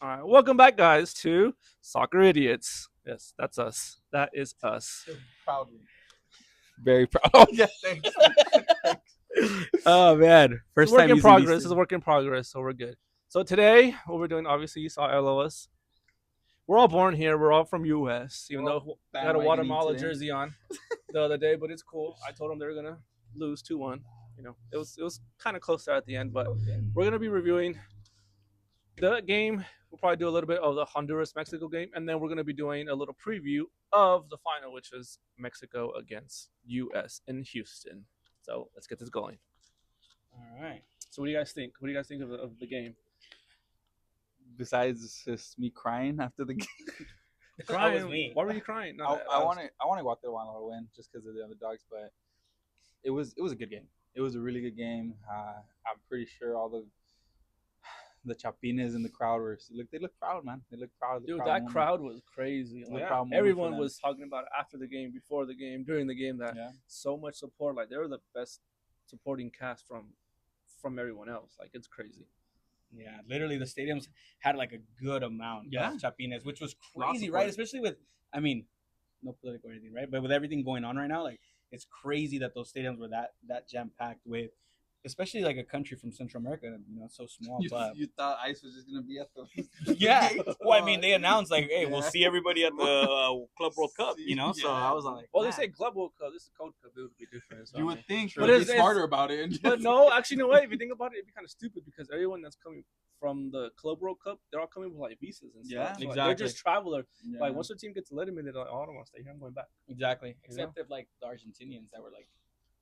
All right, welcome back, guys, to Soccer Idiots. Yes, that's us. That is us. Proudly. Very proud. Oh, yeah, thanks. Oh man, First it's a work time in using progress. these It's a work in progress, so we're good. So today, what we're doing, obviously, you saw LOS. We're all born here. We're all from US, even We're all though I had a bandwagoning Guatemala today. jersey on the other day, but it's cool. I told them they were gonna lose 2-1. It was kind of close there at the end, but we're gonna be reviewing the game. We'll probably do a little bit of the Honduras Mexico game, and then we're going to be doing a little preview of the final, which is Mexico against US in Houston. So let's get this going. All right. So what do you guys think? What do you guys think of the game? Besides just me crying after the game, Crying? was me. Why were you crying? I wanted Guatemala to win just because of the underdogs, but it was a good game. It was a really good game. I'm pretty sure all the Chapines in the crowd they look proud, man. They look proud. Dude, proud that moment. crowd was crazy. Like, proud moment for everyone them. was talking about it after the game, before the game, during the game. That Yeah. so much support. Like they were the best supporting cast from everyone else. Like it's crazy. Yeah, literally the stadiums had like a good amount Yeah. of Chapines, which was Lots crazy, of right? support. Especially with, I mean, no political or anything, right? But with everything going on right now, like it's crazy that those stadiums were that jam packed with, especially like a country from Central America, so small. But You thought ICE was just gonna be at the yeah, gate? well, I mean, they announced like, hey, we'll Yeah. see everybody at the Club World Cup, So Yeah. I was like, Well, they man. say Club World Cup. This is Code Cup. It would be different. So, You I would mean- think, But but be it's- smarter about it. And But no, actually, no way. If you think about it, it'd be kind of stupid because everyone that's coming from the Club World Cup, they're all coming with like visas and stuff. Yeah, So, like, exactly. they're just travelers. Yeah. Like once their team gets eliminated, they're like, oh, I don't want to stay here. I'm going back. Exactly. Except if like the Argentinians that were like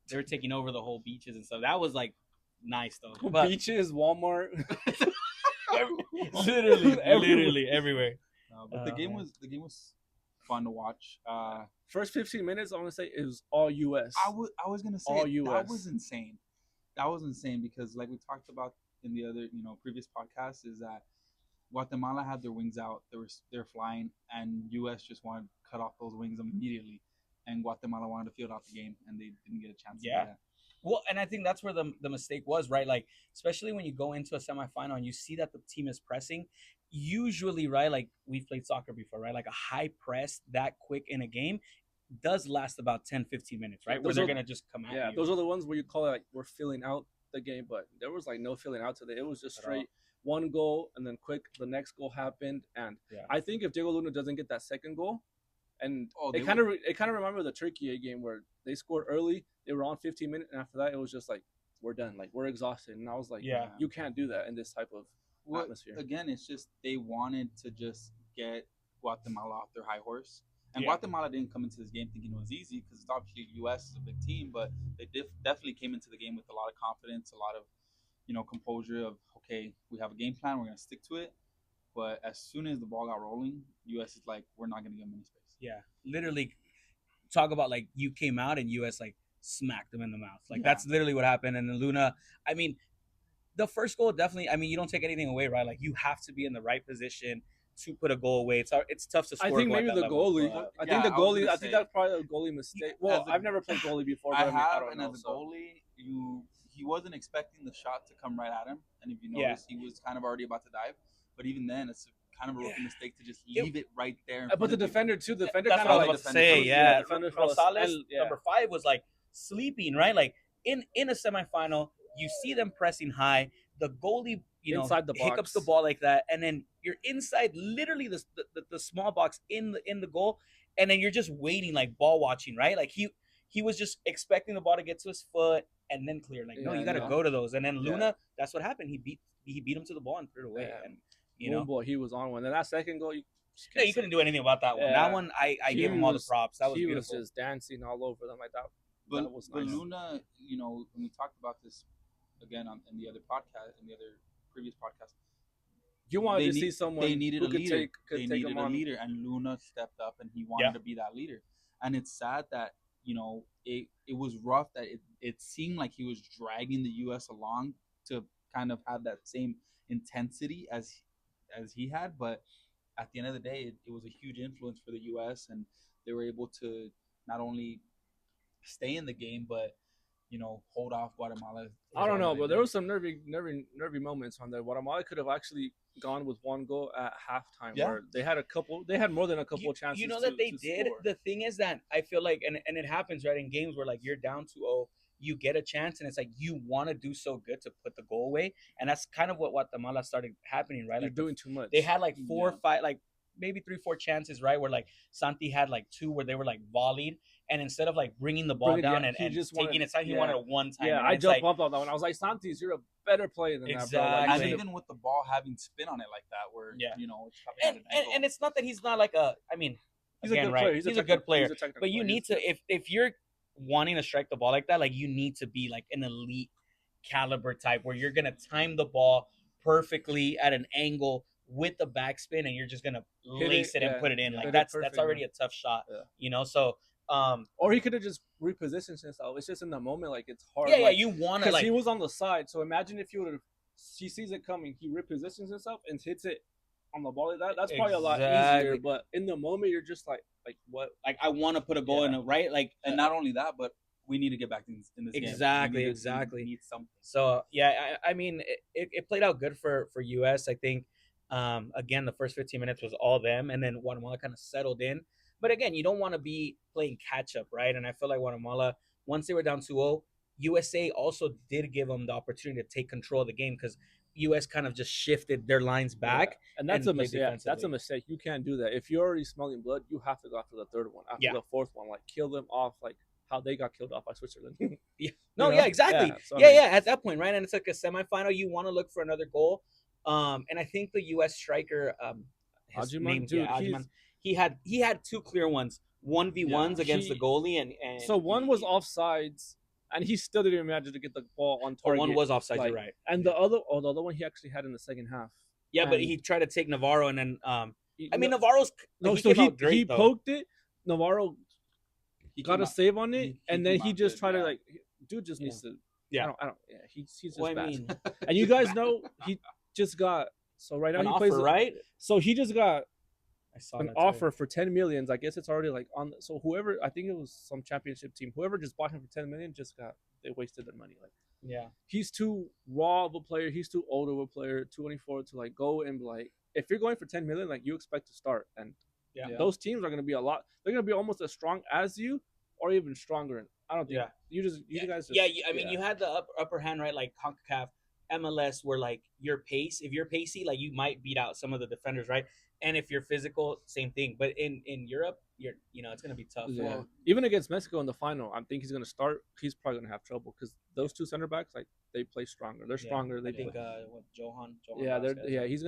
they were taking over the whole beaches and stuff. That was like nice though. But Beaches, Walmart. literally, Everywhere. literally everywhere. But the game was fun to watch. First 15 minutes, I want to say it was all US. I was gonna say All that US. was insane. That was insane because like we talked about in the other previous podcasts is that Guatemala had their wings out. They're flying, and US just wanted to cut off those wings immediately, and Guatemala wanted to field out the game, and they didn't get a chance. Yeah. To do that. Well, and I think that's where the mistake was, right? Like, especially when you go into a semifinal and you see that the team is pressing, usually, right? Like, we've played soccer before, right? Like, a high press that quick in a game does last about 10, 15 minutes, right? Yeah, Where those they're are- going to just come at Yeah, you. those are the ones where you call it like we're filling out the game, but there was like no filling out today. It was just At all. straight one goal and then quick the next goal happened, and Yeah. I think if Diego Luna doesn't get that second goal, and Oh, it they kind of reminded me of the Turkey game where they scored early, they were on 15 minutes, and after that it was just like we're done, like we're exhausted, and I was like, Yeah. you can't do that in this type of Well, atmosphere. again, it's just they wanted to just get Guatemala off their high horse. And Yeah. Guatemala didn't come into this game thinking it was easy because it's obviously U.S. is a big team, but they definitely came into the game with a lot of confidence, a lot of composure of okay, we have a game plan, we're gonna stick to it. But as soon as the ball got rolling, U.S. is like, we're not gonna give them any space. Yeah. Literally, talk about like you came out and US like smacked them in the mouth. Like, Yeah. that's literally what happened. And then Luna, I mean, the first goal definitely, I mean, you don't take anything away, right? Like, you have to be in the right position to put a goal away. It's tough to score. I a think goal at maybe that the level, goalie. but- I Yeah, think the I was goalie. gonna I think say- that's probably a goalie mistake. Well, As a- I've never played goalie before. I But have, don't and know, as a so. goalie, he wasn't expecting the shot to come right at him, and if you Yeah. notice, he was kind of already about to dive. But even then, it's kind of a rookie Yeah. mistake to just leave it right there. in But front the of you. defender too. The defender That's kind what I of was like about to say. Yeah, defender fell asleep. Rosales, And, yeah. number 5, was like sleeping, right? Like in a semifinal, you see them pressing high. The goalie, Inside the hiccups the box. ball like that, and then you're inside, literally the small box in the goal, and then you're just waiting, like ball watching, right? Like he was just expecting the ball to get to his foot and then clear. Like, no, Yeah, you got to no. go to those. And then Yeah. Luna, that's what happened. He beat him to the ball and threw it away. Yeah. And Boom boy, he was on one. And that second goal, you just no, can't you say- couldn't do anything about that one. Yeah. That one, I He gave him all the was- props. That was he beautiful. was just dancing all over them like that. But, That was but nice. Luna, when we talked about this again in the other podcast, in the other previous podcast, You wanted they to need- see someone they needed who a could leader. take They take needed them a on. leader, and Luna stepped up, and he wanted Yeah. to be that leader. And it's sad that it was rough that it seemed like he was dragging the U.S. along to kind of have that same intensity as he had, but at the end of the day, it was a huge influence for the U.S. and they were able to not only stay in the game, but hold off Guatemala. I don't know, They but there did. was some nervy moments on there. Guatemala could have actually gone with one goal at halftime, Yeah. where they had more than a couple of chances. You know that they to did. score. The thing is that I feel like, and it happens right in games where like you're down 2-0, you get a chance, and it's like you want to do so good to put the goal away, and that's kind of what Guatemala started happening, right? You're Like doing too much. they had like 4 or Yeah. 5, like maybe 3-4 chances, right? Where like Santi had like 2 where they were like volleyed, and instead of like bringing the ball down and just taking wanted, its time, he wanted a one time. Yeah, and I it's jumped like, up on that one. I was like, Santis, you're a better player than that, bro. Exactly. Like, And you should've- even with the ball having spin on it like that, where Yeah. it's coming at an angle. and it's not that he's not like a. I mean, he's again, a good right? player. He's a technical- good player. he's a technical But you player. need to, if you're wanting to strike the ball like that, like you need to be like an elite caliber type where you're gonna time the ball perfectly at an angle with the backspin, and you're just gonna Hit lace it, it and yeah. put it in. Hit Like it that's perfect, already man. a tough shot, Yeah. So Or he could have just repositioned himself. It's just in the moment, like it's hard. yeah, like, you want to because like he was on the side. So imagine if he would have, he sees it coming, he repositions himself and hits it on the ball. That's probably a lot Exactly. easier. But in the moment, you're just like what? like I want to put a goal in it, right? Like and not only that, but we need to get back in this game. Exactly, We exactly. need something. So yeah, I mean, it played out good for US. I think again the first 15 minutes was all them, and then Guatemala kind of settled in. But again, you don't want to be playing catch up, right? And I feel like Guatemala, once they were down 2-0, USA also did give them the opportunity to take control of the game because US kind of just shifted their lines back. And that's and a play mistake. Yeah, that's a defensively. mistake. You can't do that. If you're already smelling blood, you have to go after the third one, after Yeah. the fourth one, like kill them off, like how they got killed off by Switzerland. No, You know? yeah, exactly. Yeah, so, I yeah, mean- yeah. At that point, right, and it's like a semifinal. You want to look for another goal. And I think the U.S. striker, his Ajiman, name, dude, Ajiman, he had 2 clear ones, 1v1s Yeah, against the goalie, and So one was offsides, and he still didn't manage to get the ball on or target. one was offside. like- You're right. And the other one he actually had in the second half. Yeah, but and- he tried to take Navarro, and then I mean no, Navarro's no, he so came out great, he though. poked it. Navarro He got came a out- save on it, he and then came he out just good, tried to yeah. like, dude just needs to. Yeah. I don't. Yeah, he's just Well, I bad. mean, And you guys know he just got. So right now an he offer, plays. right? So he just got I saw an that too. offer for 10 million. I guess it's already like on. So whoever, I think it was some championship team. Whoever just bought him for 10 million just got, they wasted their money. Like Yeah, he's too raw of a player. He's too old of a player. 24 to like go and like, if you're going for 10 million, like you expect to start. And Yeah. those teams are going to be a lot. They're going to be almost as strong as you, or even stronger. And I don't think Yeah. you guys. Just, yeah. I mean, you had the upper hand, right? Like CONCACAF, MLS, where like your pace, if you're pacey, like you might beat out some of the defenders, right? And if you're physical, same thing. But in Europe, it's gonna be tough. Yeah. Well- Even against Mexico in the final, I think he's going to start. He's probably going to have trouble because those two center backs, like they play stronger. They're stronger. I They think play. Johan. Yeah, Vasquez. they're he's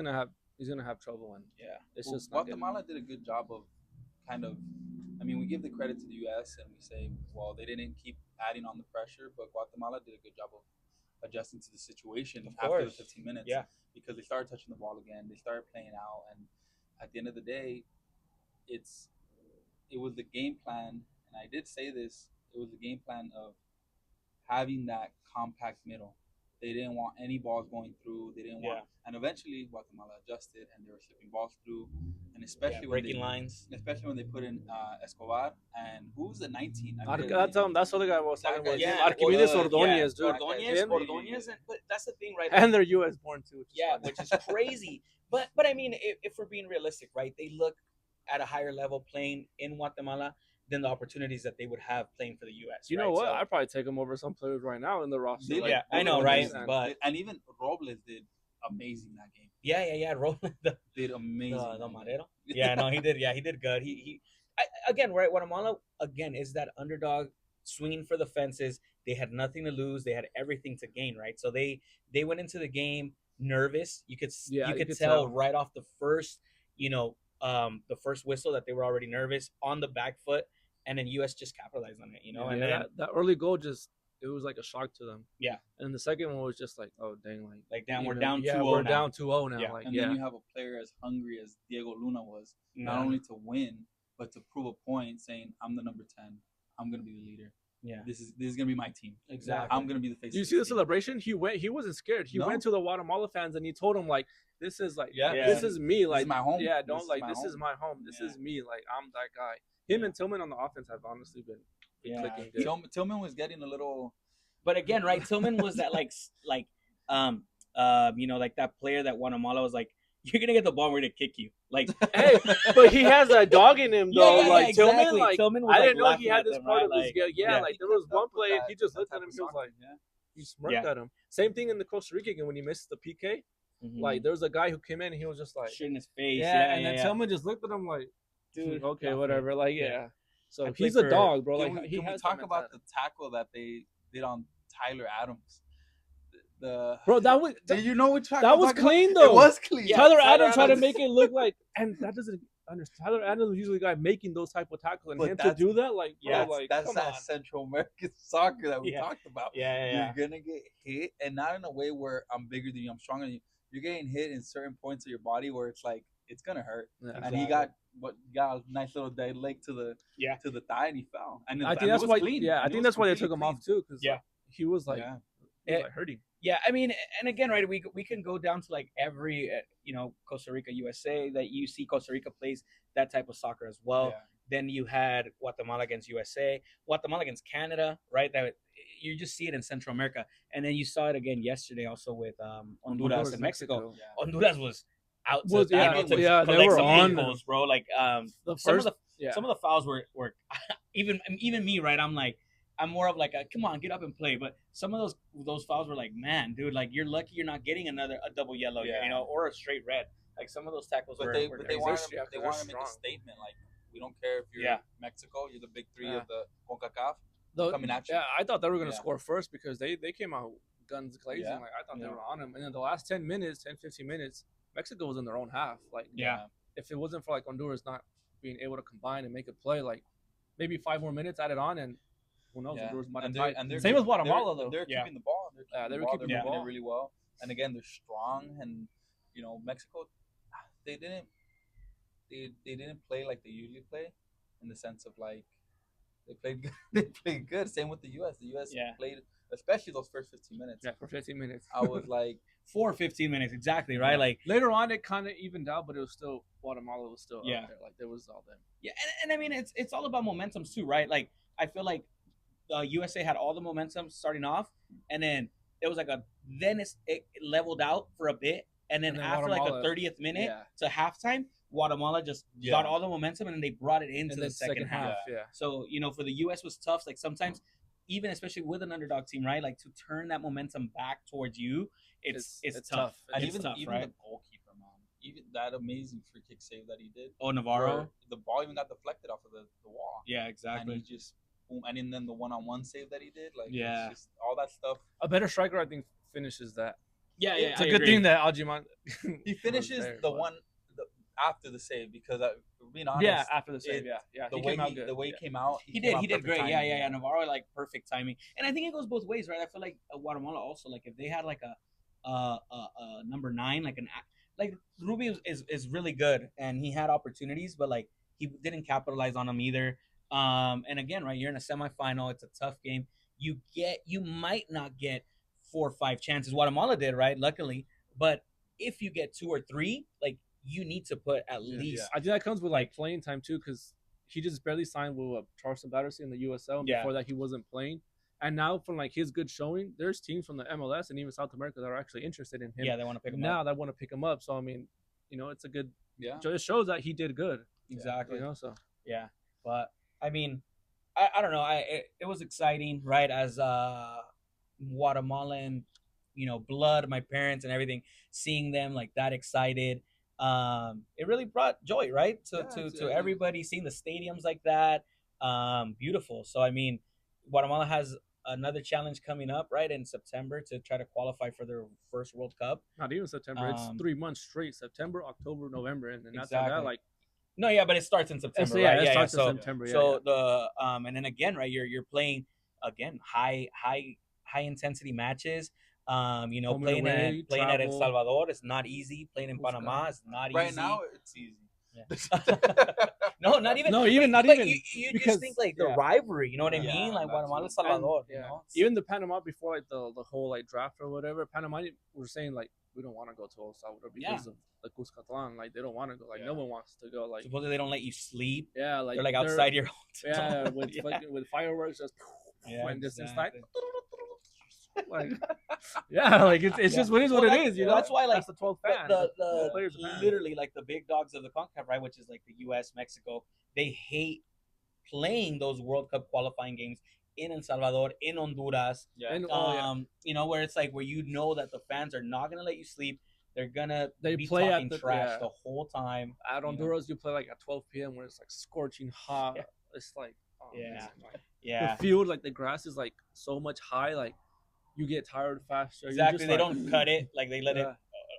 gonna have trouble, and Yeah. it's Well, just not good. Guatemala did a good job of kind of. I mean, we give the credit to the U.S. and we say, well, they didn't keep adding on the pressure, but Guatemala did a good job of adjusting to the situation Of after the course. 15 minutes. Yeah. Because they started touching the ball again. They started playing out, and at the end of the day, it was the game plan. And I did say this. It was the game plan of having that compact middle. They didn't want any balls going through. They didn't want, and eventually Guatemala adjusted, and they were slipping balls through, and especially when breaking they, lines. especially when they put in Escobar and who's the 19? I forget That's his name. that's the other guy I was talking about. Yeah, Archimedes well, Ordóñez, yeah, dude. Ordóñez, Him, Ordóñez, but that's the thing, right? and they're U.S. born too. Which is Yeah, fun. which is crazy. But I mean, if we're being realistic, right? They look at a higher level playing in Guatemala than the opportunities that they would have playing for the U.S. You know right? what? So- I'd probably take him over some players right now in the roster. They- like, yeah, I know, Ordóñez right? and- But and even Robles did amazing that game. yeah. Roland, the Did amazing. the Marero. Yeah, no, he did. Yeah, he did good. Again, right? Guatemala again is that underdog swinging for the fences. They had nothing to lose. They had everything to gain, right? So they went into the game nervous. You could tell right off the first, the first whistle that they were already nervous on the back foot, and then US just capitalized on it, and then, that early goal it was like a shock to them. Yeah. And the second one was just like, oh dang, like damn, you we're know, down 2-0 yeah, we're now. down 2-0 now. Yeah. Like, And yeah. then you have a player as hungry as Diego Luna was, not Yeah. only to win, but to prove a point, saying, "I'm the number 10. I'm gonna be the leader. Yeah, This is gonna be my team. exactly. I'm gonna be the face." You of see the this team." celebration? He wasn't scared. He No. went to the Guatemala fans and he told them like, "This is like, Yeah. this is me. Like, is my home. Yeah, This don't is like, my this is home." my home. This Yeah. is me. Like, I'm that guy." Him and Tillman on the offense have honestly been Yeah. clicking good. Tillman was getting a little But again, right? Tillman was that like that player that Guatemala was like, you're gonna get the ball, we're gonna kick you. Like, Hey, but he has a dog in him though. Like Tillman, exactly. like Tillman was, I like, didn't know he laughing had at this them, part right? of his Like, yeah. yeah. Like He there was kept one up with play, that- he just that looked at type him. of He was soccer, like, yeah. he smirked Yeah. at him. Same thing in the Costa Rica game when he missed the PK. Mhm. Like there was a guy who came in and he was just like, shit in his face. yeah, and then Tillman just looked at him like, Dude, okay, laughing. whatever. Like Yeah. yeah. So I played he's a for- dog, bro. Can Like we, he can we has talk that about mentality. the tackle that they did on Tyler Adams? Bro, that was Do you know which tackle that I'm was talking about? clean It though. was clean. Yeah, Tyler Tyler Adams tried to Adams- make it look like, and that doesn't understand. Tyler Adams is usually the guy making those type of tackles, and But him to that's- do that, like, yeah, bro, like, that's come that on. Central American soccer that we Yeah. talked about. Yeah. You're gonna get hit, and not in a way where I'm bigger than you, I'm stronger than you. You're getting hit in certain points of your body where it's like it's gonna hurt. Yeah. And he got a nice little dead leg to the thigh, and he fell. And I it think that's was why. clean. Yeah, I And it think was that's why they completely took him off clean. too, because Yeah. he was like, Yeah. he was like hurting. Yeah, I mean, and again, right, we can go down to like every Costa Rica, USA that you see Costa Rica plays that type of soccer as well. Yeah. Then you had Guatemala against USA, Guatemala against Canada, right? That you just see it in Central America, and then you saw it again yesterday also with Honduras and Mexico. Yeah. Honduras was out. To, Was- I yeah, mean, to yeah, they collect were some on angles, bro. Like The some first, of the yeah, some of the fouls were even me, right? I'm more of like a come on, get up and play. But some of those fouls were like, man, dude, like you're lucky you're not getting a double yellow, Yeah. or a straight red. Like some of those tackles But were. they crazy. want Yeah, 'cause they they're want to make a strong. statement like we don't care if you're Yeah. Mexico, you're the big three Yeah. of the CONCACAF. the- coming at you. yeah, I thought they were gonna Yeah. score first because they came out guns blazing. Yeah. Like I thought they Yeah. were on him, and in the last 10 minutes, 15 minutes, Mexico was in their own half. Like Yeah. if it wasn't for like Honduras not being able to combine and make a play, like maybe 5 more minutes added on, and who knows, Yeah. Honduras might have And tied. they're Same keep- with Guatemala they're, though. They're Yeah. keeping the ball. They're Yeah, they were keeping keeping the the ball. ball. It really well. And again, they're strong, and Mexico, they didn't play like they usually play, in the sense of like they played good. They played good. Same with the U.S. The U.S. Yeah. played, especially those first 15 minutes. Yeah, for 15 minutes. I was like, for 15 minutes exactly, right? Yeah. Like Later on, it kind of evened out, but it was still Guatemala was still Yeah. up there. Like there was all them. yeah, and I mean it's all about momentum too, right? Like I feel like USA had all the momentum starting off, and then it was like it leveled out for a bit, and then And then after like Guatemala- the 30th minute Yeah. to halftime, Guatemala just Yeah. got all the momentum, and then they brought it into In the second half. yeah. So for the U.S. was tough. Like sometimes, even especially with an underdog team, right? Like to turn that momentum back towards you, it's It's tough. tough. and It's even tough, even right? the goalkeeper, man, even that amazing free kick save that he did. Oh, Navarro. where the ball even got deflected off of the wall. Yeah, And exactly. he just boom, and then the one-on-one save that he did, like Yeah. it's just all that stuff. A better striker, I think, finishes that. Yeah, It's It's I a good agree. thing that Aljiman. He finishes after the save because being honest, Yeah, after the save. it- Yeah. the He way came out he, good. the way Yeah. he came out, He came out did perfect great. timing, Yeah. Navarro like perfect timing, and I think it goes both ways, right? I feel like Guatemala also like if they had like a number 9, like Rubio is really good, and he had opportunities, but like he didn't capitalize on them either. And again, right, you're in a semifinal. It's a tough game. You might not get 4 or 5 chances. Guatemala did, right? Luckily, but if you get 2 or 3, like you need to put at least. I think that comes with like playing time too, because he just barely signed with Charleston Battersea in the USL. And Yeah. before that, he wasn't playing. And now, from like his good showing, there's teams from the MLS and even South America that are actually interested in him. Yeah, they want to pick him now up. that want to pick him up. So I mean, it's a good. Yeah, It shows that he did good. Exactly. So Yeah, but I mean, I don't know. It was exciting, right? As Guatemalan, blood, my parents and everything, seeing them like that excited, it really brought joy, right? To everybody, seeing the stadiums like that, beautiful. So I mean, Guatemala has another challenge coming up, right, in September to try to qualify for their first World Cup. not even September. It's 3 months straight: September, October, November, and then after that, Exactly. like No, yeah, but it starts in September, yeah, right? it starts So in September. So the and then again, right? You're playing again high intensity matches. Home and Playing away, playing at El travel. Salvador is not easy. Playing in Cusco. Panama is not easy. right now it's easy. No, not even. No, even not but even, You just because- think like the yeah. rivalry. You know what I Yeah, mean? Like that's Guatemala, it. Salvador. And, You know? even the Panama before like the whole like draft or whatever, Panama were saying like we don't want to go to El Salvador because of the Cuscatlan. Like they don't want to go. Like no Yeah. one wants to go. Like Supposedly they don't let you sleep. yeah, like They're like outside your Yeah, hotel. with Yeah. with fireworks just Yeah, and just it's like exactly. Like, yeah, like it's just what it is what it is. You know, That's why, like, that's the 12 fans. the Players are fans. literally like the big dogs of the CONCACAF, right, which is like the U.S., Mexico. They hate playing those World Cup qualifying games in El Salvador, in Honduras. Yeah. And You know, where it's like where you know that the fans are not gonna let you sleep. They're gonna They be play at talking the- trash yeah. the whole time. at you know? Honduras, you play like at 12 p.m. where it's like scorching hot. Yeah. It's like, oh, Yeah. man, like, Yeah, the field, like the grass is like so much high, like you get tired faster. You're exactly. just They like- don't cut it, like they let it Yeah.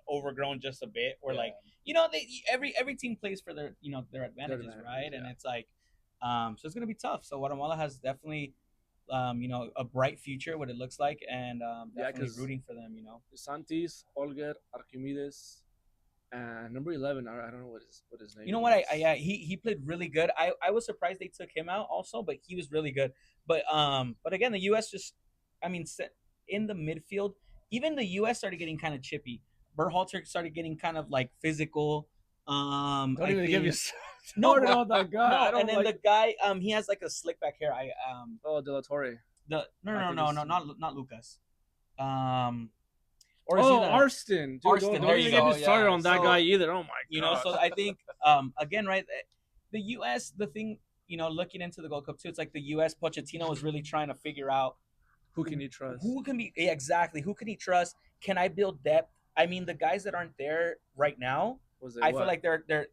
overgrown just a bit. Or Yeah. like, you know, they every team plays for their, you know, their advantages, advantages, right? And yeah. it's like, so it's gonna be tough. So Guatemala has definitely, you know, a bright future, what it looks like, and Yeah, definitely 'cause- rooting for them. You know, Santis, Olger, Archimedes, and number 11. I don't know what his name. you know what? is. He played really good. I was surprised they took him out also, but he was really good. But again, the U.S. just, I mean, in the midfield, even the U.S. started getting kind of chippy. Berhalter started getting kind of like physical. Don't I even give you think- no, No, no, that guy. I no, don't and then like. the guy, he has like a slick back hair. Oh, De La Torre. The I no, think no, it's- not Lucas. Or is Oh, he the, Arston. Dude, Arston, Don't there even you get go, me started yeah. on that So, guy either. Oh my god. you know? So I think, again, right, the U.S. The thing, you know, looking into the Gold Cup too, it's like the U.S. Pochettino was really trying to figure out who can you trust? who can be exactly who can he trust. Can I build depth? I mean, the guys that aren't there right now, Was it I what? feel like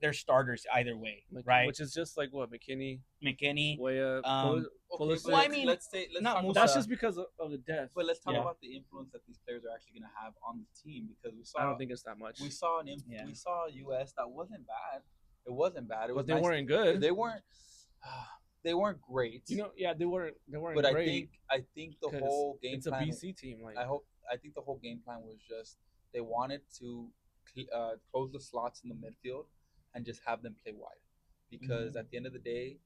they're starters either way, right? Which is just like what McKinney, McKinney. Weah, Um, Okay, Pulisic. but Well, I mean, let's not talk Musa. about That's just because of the death. But let's talk Yeah. about the influence that these players are actually going to have on the team, because we saw I don't think it's that much. we saw Yeah. we saw a US that wasn't bad. It wasn't bad. It was But they nice. weren't good. They weren't great. You know, yeah, they weren't but great. I think the 'cause whole game it's a plan. BC team. Like I think the whole game plan was just they wanted to close the slots in the midfield and just have them play wide, because at the end of the day,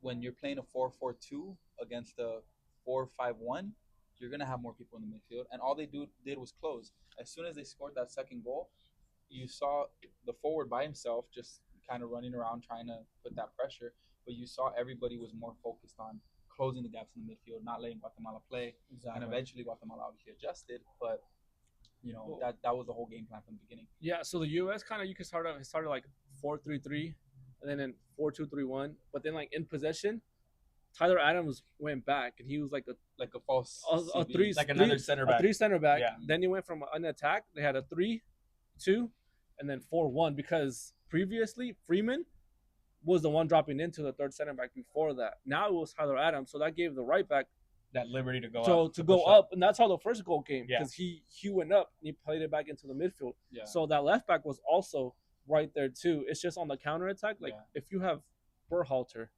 when you're playing a 4-4-2 against a 4-5-1, you're gonna have more people in the midfield, and all they did was close. As soon as they scored that second goal, you saw the forward by himself just kind of running around trying to put that pressure, but you saw everybody was more focused on closing the gaps in the midfield, not letting Guatemala play, and eventually Guatemala obviously adjusted, but you know that was the whole game plan from the beginning. yeah, so the US kind of you could start out. It started like 4-3-3, and then in 4-2-3-1. But then like in possession, Tyler Adams went back, and he was like Like a false a CB. three, Like another center back. a 3 center back. Yeah. Then he went from an attack. They had a 3-2, and then 4-1 because previously Freeman was the one dropping into the third center back before that. Now it was Tyler Adams, so that gave the right back that liberty to go so up, to go push up, and that's how the first goal came Yeah. because he went up and he played it back into the midfield. Yeah. So that left back was also right there too. It's just on the counter attack. Like Yeah. if you have Berhalter,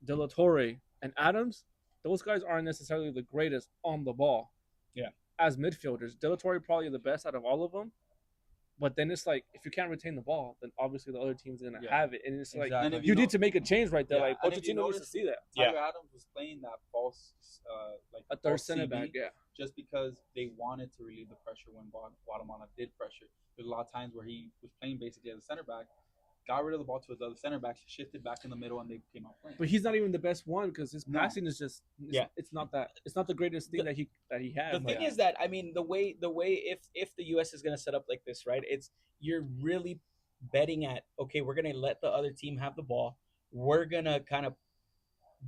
De La Torre, and Adams, those guys aren't necessarily the greatest on the ball. Yeah. As midfielders, De La Torre probably the best out of all of them. But then it's like if you can't retain the ball, then obviously the other team's gonna Yeah. have it, and it's like Exactly. And if you know- need to make a change right there. Yeah, Like and if you Pochettino needs to notice- see that. Tyler Adams was playing that false, like A third false center CB, back, yeah. just because they wanted to relieve the pressure when Guatemala did pressure. There's a lot of times where he was playing basically as a center back, got rid of the ball to his other center back, shifted back in the middle, and they came out playing. But he's not even the best one because his No. passing is just it's not the greatest thing that he has. The thing is that, I mean, the way if the U.S. is going to set up like this, right? It's you're really betting at, okay, we're going to let the other team have the ball. We're going to kind of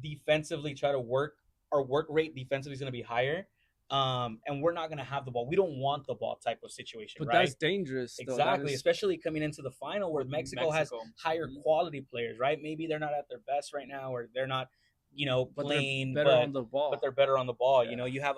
defensively try to work. Our work rate defensively is going to be higher, and we're not going to have the ball. We don't want the ball type of situation, but right? that's dangerous. Though. Exactly, That is- especially coming into the final where Mexico has higher quality players, right? Maybe they're not at their best right now, or they're not, but playing they're better on the ball. but they're better on the ball. Yeah. You know, you have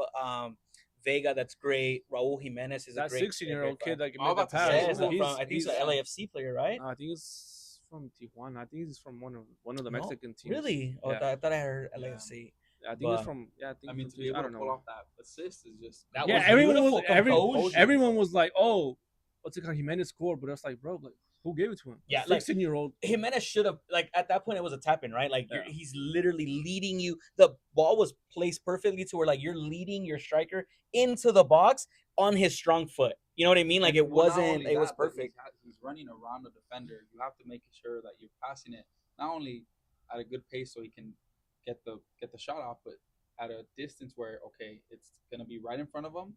Vega that's great. Raul Jimenez is that a great 16-year-old kid that can I'm make the about to pass. say, Yeah, he's- I think he's an he's- LAFC player, right? I think he's from Tijuana. I think he's from one of the No, Mexican teams. Really? Oh, Yeah. I thought I heard Yeah. LAFC. I think But- he's from. Yeah, I think. I mean, he's to from be able I to don't pull know. off that assist is just That Yeah, was everyone beautiful was composure. everyone was like, "Oh, what's it called? Jimenez scored," but it's like, bro, like who gave it to him? Yeah, like- 16-year-old. Jimenez should have, like, at that point it was a tap in, right? Like Yeah. he's literally leading you. The ball was placed perfectly to where like you're leading your striker into the box on his strong foot. You know what I mean? Like it Well, not wasn't. only It was that, but perfect. He's running around the defender. You have to make sure that you're passing it not only at a good pace so he can get the shot off, but at a distance where okay, it's gonna be right in front of them,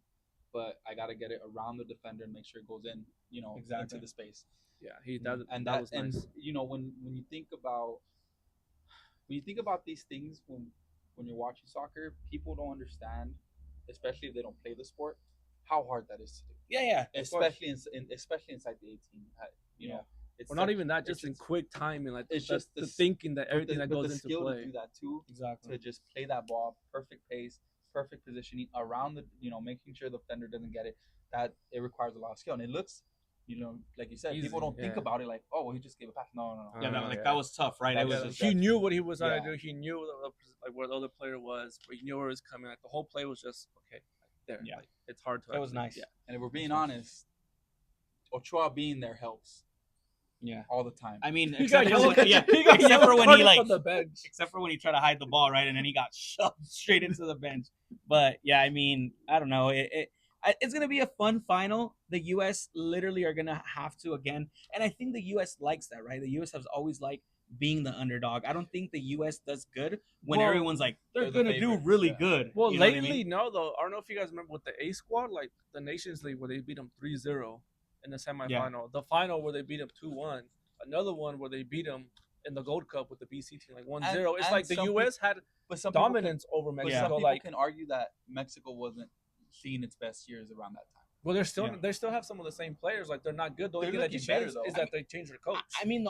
but I gotta get it around the defender and make sure it goes in, Exactly. into the space. Yeah, he that And that was and nice. when you think about these things when you're watching soccer, people don't understand, especially if they don't play the sport, how hard that is to do. Yeah. Especially especially inside the 18. You Yeah. know, it's Or not such- even that, it's just in quick timing, like it's the, just the the s- thinking that everything that but goes the into skill play. to do that too, Exactly. to just play that ball, perfect pace, perfect positioning around the, making sure the defender doesn't get it. That it requires a lot of skill, and it looks, like you said, Easy, people don't think yeah. about it like, oh, well, he just gave a pass. No. Yeah, Oh, like yeah. that was tough, right? That It was was just, He knew what he was trying to Yeah. do. He knew like where the other player was. He knew where it was coming. Like the whole play was just okay. Like, there. Yeah. Like, it's hard to. It was actually- nice. Yeah. And if we're being honest, Ochoa being there helps yeah. all the time. I mean, He except got for yellow. when, yeah, He got except yellow for when he carded like, from the bench. except for when he tried to hide the ball, right, and then he got shoved straight into the bench. But yeah, I mean, I don't know. It's gonna be a fun final. The U.S. literally are gonna have to again, and I think the U.S. likes that, right? The U.S. has always liked being the underdog. I don't think the U.S. does good when Well, everyone's like they're they're the gonna do favorites, really yeah. good. Well, You know what I lately, mean? no, though. I don't know if you guys remember with the A squad, like the Nations League, where they beat them 3-0 in the semifinal. The final where they beat them 2-1. Another one where they beat them in the Gold Cup with the BC team, like 1-0. It's and like the some U.S. had but some dominance over People can, but Mexico. some people Like, can argue that Mexico wasn't seeing its best years around that time. well, Yeah. they still have some of the same players. Like, they're not good. The only They're thing that looking better, changed though. is that they changed their coach. I mean,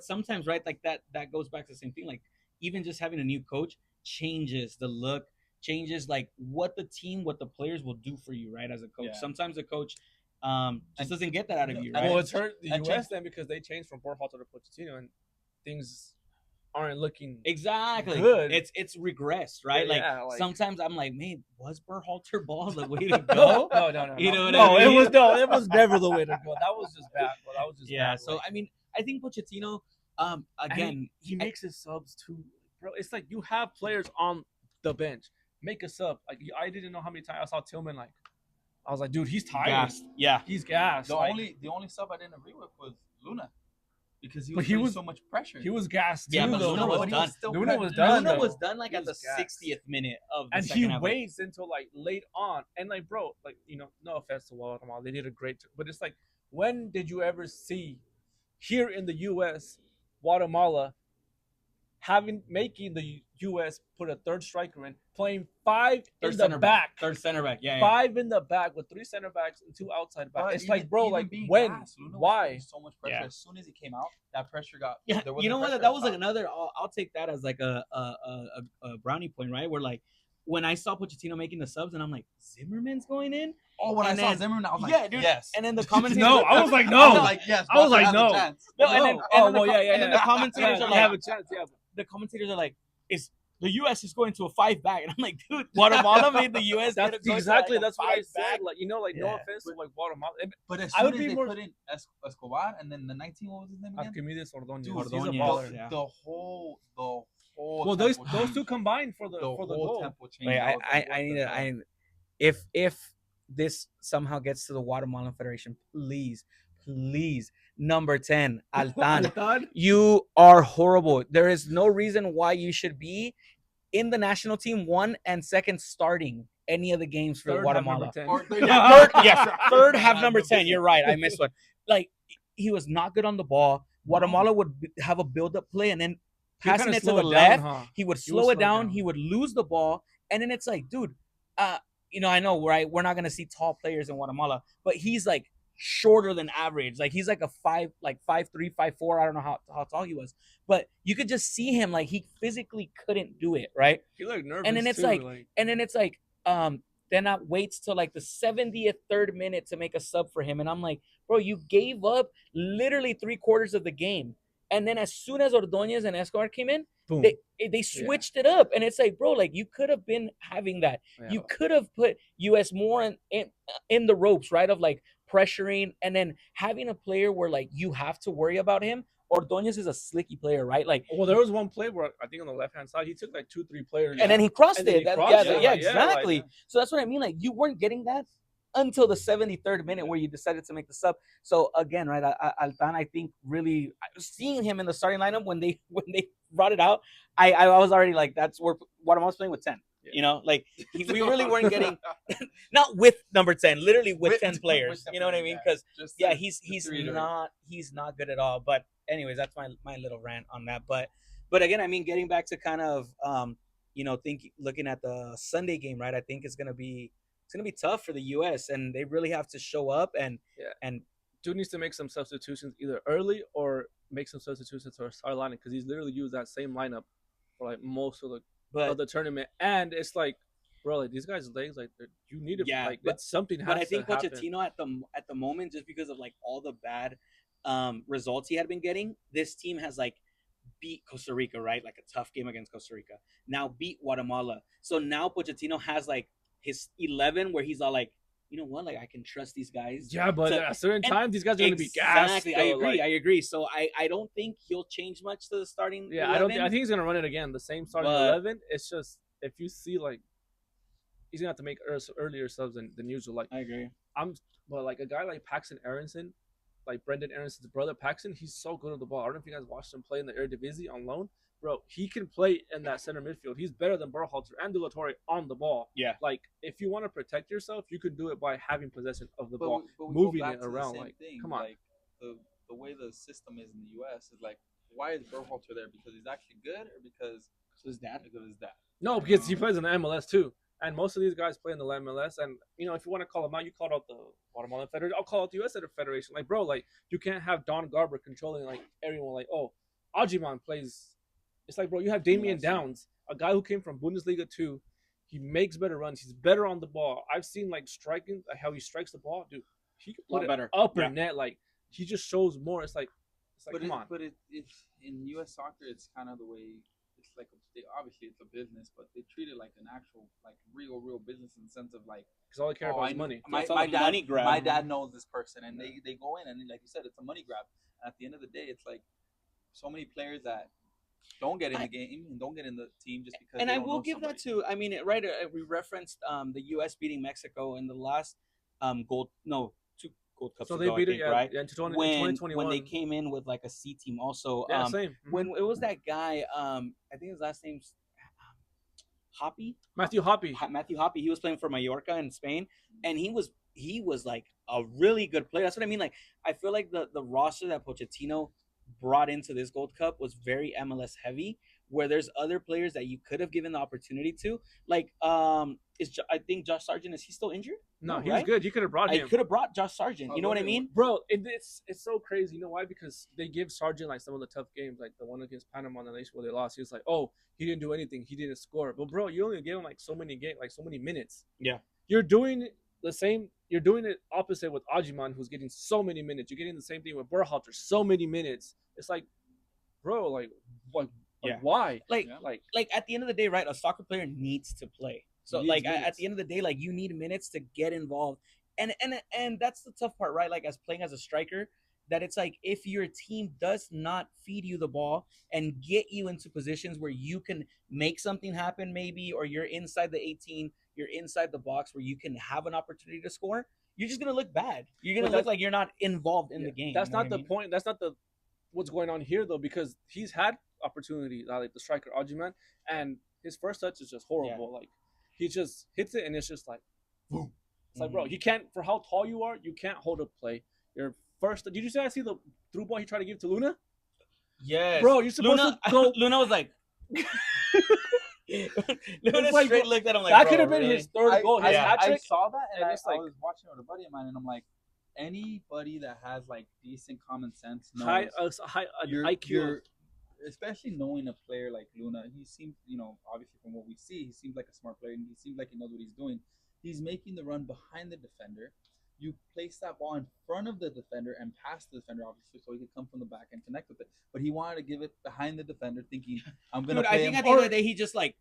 sometimes, right? Like that goes back to the same thing. Like even just having a new coach changes the look, changes like what the players will do for you, right? As a coach, Yeah. sometimes the coach And- just doesn't get that out of you, and right? Well, it's hurt the and U.S. then because they changed from Borja to Pochettino, and things aren't looking. Exactly. Good. It's regressed, right? Yeah, like- sometimes I'm like, man, was Berhalter ball the way to go? No. You know what no, I mean? it was never the way to go. That was just bad. Bro. That was just Yeah. bad. So Like, I mean, I think Pochettino, and again, he makes his subs too, bro. It's like you have players on the bench. Make a sub. Like I didn't know how many times I saw Tillman. Like I was like, dude, he's tired. gassed. Yeah. He's gassed. The Like, only sub I didn't agree with was Luna, because he But was he putting was- so much pressure. he was gassed Yeah, too. but though, Luna bro. was done. Luna was done, Luna though. was done like He at the was gassed. 60th minute of the And second he half. waits until like late on, and like, bro, like no offense to Guatemala, they did a great, but it's like, when did you ever see here in the U.S. Guatemala making the U.S. put a third striker in, playing five Third in center the back, Third center back. Yeah. five in the back with 3 center backs and 2 outside backs. But It's even- like, bro, even like being when, gassed, Luna was why? putting so much pressure. Yeah. As soon as he came out, that pressure got. Yeah, there wasn't you know what? pressure That up was like top. another. I'll take that as like a brownie point, right? Where like when I saw Pochettino making the subs, and I'm like, Zimmerman's going in, Oh, when and I saw then- Zimmerman, I was like, yeah, dude. yes. and then the commentators. No, I was like, I no. was like, yes. I was Barca like, has a no. chance. No, and then, No. and then well, the, yeah, yeah, and then yeah. the commentators Yeah, are you have like, a chance, yeah. the commentators are like, is the U.S. is going to a 5-back, and I'm like, dude, Guatemala made the U.S. get That's it going exactly to, like, that's what I 5-back. said. Like, no Yeah. offense to like Guatemala. But as I soon would as be they more- put in Escobar and then the 19, what was his name again? Archimedes Ordonez. Dude, He's a Ordonez, baller. yeah. The whole Well, those tempo those changed. two combined for the the goal. whole tempo changed. Wait, I was like, what I need the to. hell? If this somehow gets to the Guatemalan Federation, please, number 10, Altan, you are horrible. There is no reason why you should be in the national team 1 and 2nd starting any of the games for Third, Guatemala. Or third- Third half number 10. You're right. I missed one. Like he was not good on the ball. Guatemala would have a build-up play and then passing it to the left. He would slow it down. He would lose the ball, and then it's like, dude, I know, right? We're not gonna see tall players in Guatemala, but he's like shorter than average. Like he's like a 5'3", 5'4". I don't know how tall he was, but you could just see him like he physically couldn't do it, right? He looked nervous. And then it's too, like- And then it's like, then that waits till like the 73rd minute to make a sub for him, and I'm like, bro, you gave up literally 3/4 of the game, and then as soon as Ordonez and Escobar came in, boom. they switched it up, and it's like, bro, like you could have been having that. Yeah. You could have put US more in the ropes, right? Of like pressuring and then having a player where like you have to worry about him. Ordonez is a slicky player, right? Like, Well, there was one play where I think on the left hand side he took like 2-3 players. and then he crossed And then it. he That- crossed yeah, it, yeah, like, yeah, exactly. like- So that's what I mean. Like you weren't getting that until the 73rd minute where you decided to make the sub. So again, right, Altan, I think really seeing him in the starting lineup when they brought it out, I was already like, that's where Guatemala's playing with 10. Yeah. You know, like we really weren't getting not with number 10, literally with 10 players. with 10 You know what I mean? players, Because Just to- he's just to reiterate. not good at all. But anyways, that's my little rant on that. But again, I mean, getting back to kind of looking at the Sunday game, right? I think it's gonna be tough for the U.S. and they really have to show up and Yeah. and Dude needs to make some substitutions either early or make some substitutions for start lineup because he's literally used that same lineup for like most of but the tournament. And it's like, bro, like these guys' legs, like you need to like but it's something. But I has think to happen. Pochettino at the moment, just because of like all the bad results he had been getting, this team has like beat Costa Rica, right? Like a tough game against Costa Rica. Now beat Guatemala. So now Pochettino has like his 11 where he's all like, you know what? Like I can trust these guys. Yeah, but to- at a certain and- time, these guys are going to be gassed. Exactly. though, I agree. like- I agree. So I don't think he'll change much to the starting. yeah, 11. I don't. I think he's going to run it again. The same starting But- 11. It's just if you see like he's going to have to make earlier subs than usual. Like I agree. but like a guy like Paxton Aronson, like Brendan Aronson's brother Paxton, he's so good at the ball. I don't know if you guys watched him play in the Eredivisie on loan. Bro, he can play in that center midfield. He's better than Berhalter and De La Torre on the ball. Yeah. Like, if you want to protect yourself, you can do it by having possession of the But ball, we go moving back it to the around. same Like, thing. come on. Like the way the system is in the U.S. is like, why is Berhalter there? Because he's actually good, or because his dad? Because of his dad? No, because he plays in the MLS too. And most of these guys play in the MLS. And, you know, if you want to call them out, you called out the Guatemalan Federation. I'll call out the U.S. Federation. Like, bro, like, you can't have Don Garber controlling, like, everyone. Like, oh, Ajiman plays. It's like, bro, you have Damian Downs, a guy who came from Bundesliga 2. He makes better runs. He's better on the ball. I've seen, like, striking, like, how he strikes the ball. Dude, he can put it better. upper Yeah. net. Like, he just shows more. It's like But come on. But it's in U.S. soccer, it's kind of the way. It's like obviously it's a business, but they treat it like an actual, like real business in the sense of like, Because all they care oh, about I is know- money. My, It's all my a dad, money grab. my dad knows this person, and they go in, and like you said, it's a money grab. And at the end of the day, it's like so many players that don't get in the game and don't get in the team just because. And they I don't will know give that somebody. to. I mean, right? We referenced the U.S. beating Mexico in the last two Gold Cups. So ago, they I beat it, think, yeah, right? yeah, in 20, when 2021. when they came in with like a C team, also. Yeah, same. When it was that guy, I think his last name's Hoppy. Matthew Hoppy. Matthew Hoppy. He was playing for Mallorca in Spain, and he was like a really good player. That's what I mean. Like I feel like the roster that Pochettino brought into this Gold Cup was very MLS heavy, where there's other players that you could have given the opportunity to. Like I think Josh Sargent, is he still injured? No, No, he's right? good. You could have brought I him. could have brought Josh Sargent. You know what I mean? Bro, it's so crazy. You know why? Because they give Sargent like some of the tough games, like the one against Panama and the nation where they lost. He was like, "Oh, he didn't do anything. He didn't score." But bro, you only gave him like so many minutes. Yeah. You're doing the same. You're doing it opposite with Ajiman, who's getting so many minutes. You're getting the same thing with Berhalter, so many minutes. It's like, bro, like Yeah. why? Like Yeah. like at the end of the day, right? A soccer player needs to play. So Needs like at minutes. the end of the day, like you need minutes to get involved, and that's the tough part, right? Like as playing as a striker, that it's like if your team does not feed you the ball and get you into positions where you can make something happen, maybe, or you're inside the 18, you're inside the box where you can have an opportunity to score, you're just gonna look bad. You're gonna But look like you're not involved in Yeah, the game. That's you know not what the I mean? point. That's not the what's going on here though, because he's had opportunity, like the striker Ajiman, and his first touch is just horrible. Like he just hits it and it's just like boom. It's like, bro, Mhm. he can't, for how tall you are, you can't hold a play. Your first, did you see the through ball he tried to give to Luna? Yes, Bro, you're supposed Luna, to go. Luna was like, Luna like, straight looked at him like, That bro, could have been really? his third goal, his hat I trick. saw that, and and I, it's like- I was watching it with a buddy of mine, and I'm like, anybody that has like decent common sense knows High your IQ. your- especially knowing a player like Luna, he seems, obviously from what we see, he seems like a smart player, and he seems like he knows what he's doing. He's making the run behind the defender. You place that ball in front of the defender and past the defender, obviously, so he could come from the back and connect with it. But he wanted to give it behind the defender, thinking, "I'm gonna Dude, play I think him." at the end of the day, he just like,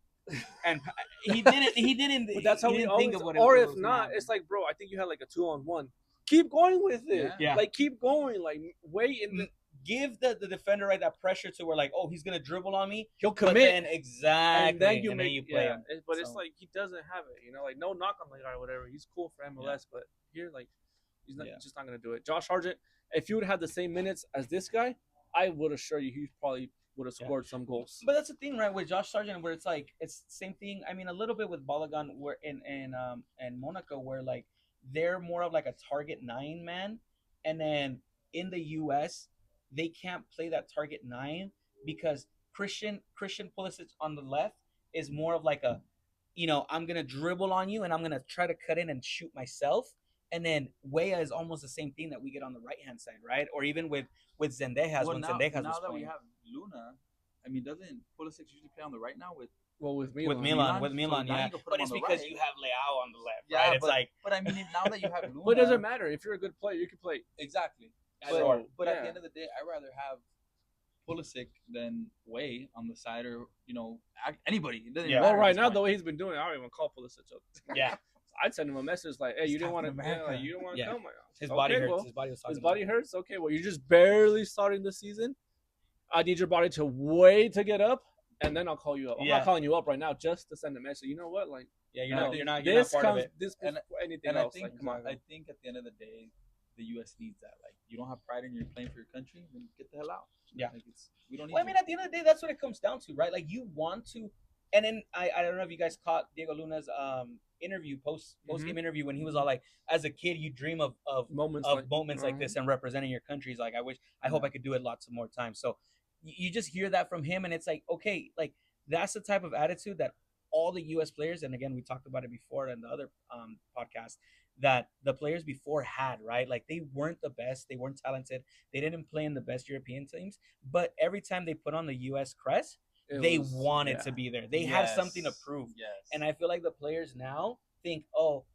and he didn't. But that's how he we didn't always. think of what it Or was if gonna not, happen. it's like, bro, I think you had like a 2-on-1. Keep going with it. Yeah. Yeah. Like keep going. Like wait in the. give the defender right that pressure to where like, oh, he's gonna dribble on me. He'll But commit. then exactly, And then you and make you play yeah, him. but it's So- like he doesn't have it, like no knock on the guy or whatever. He's cool for MLS, but here like he's not Yeah. just not gonna do it. Josh Sargent, if you would have had the same minutes as this guy, I would assure you he's probably would have Yeah. scored some goals. But that's the thing, right? With Josh Sargent, where it's like it's the same thing. I mean, a little bit with Balogun, where in Monaco, where like they're more of like a target 9 man, and then in the U.S. they can't play that target 9 because Christian Pulisic on the left is more of like a, I'm gonna dribble on you and I'm gonna try to cut in and shoot myself. And then Weah is almost the same thing that we get on the right hand side, right? Or even with Zendejas Well, when now, Zendejas now was that we playing. have Luna, I mean, doesn't Pulisic usually play on the right now with? Well, with Milan, With Milan, Milan, so now yeah. you can put But him it's on the because right. you have Leao on the left, Yeah, right? It's but like but I mean, now that you have Luna, but it doesn't matter if you're a good player, you can play. exactly. Sure. But at yeah. the end of the day, I'd rather have Pulisic than Way on the side, or anybody. It doesn't Yeah. Well, matter at right this now point. the way he's been doing, it, I don't even call Pulisic up. yeah, I'd send him a message like, "Hey, He's you didn't want to, Captain America. you don't want to Yeah. come." his Okay, body hurts. well, His body was talking his body about hurts. Okay, well, you're just barely starting the season. I need your body to wait to get up, and then I'll call you up. I'm Yeah. not calling you up right now just to send a message. You know what? Like, it. Yeah, And I think you're not this part of comes it. this And- before anything And else. I think, like, come on. I think at the end of the day, the U.S. needs that. Like, you don't have pride in your playing for your country, then get the hell out. Yeah. Like, we don't need. Well, I mean, at the end of the day, that's what it comes down to, right? Like you want to, and then I don't know if you guys caught Diego Luna's interview post game interview when he was all like, as a kid, you dream of moments moments like this and representing your countries. Like I hope I could do it lots of more times. So you just hear that from him, and it's like, okay, like that's the type of attitude that all the U.S. players, and again, we talked about it before in the other podcast, that the players before had, right? Like they weren't the best, they weren't talented, they didn't play in the best European teams, but every time they put on the U.S. crest, they wanted to be there. They had something to prove. Yes. And I feel like the players now think, oh,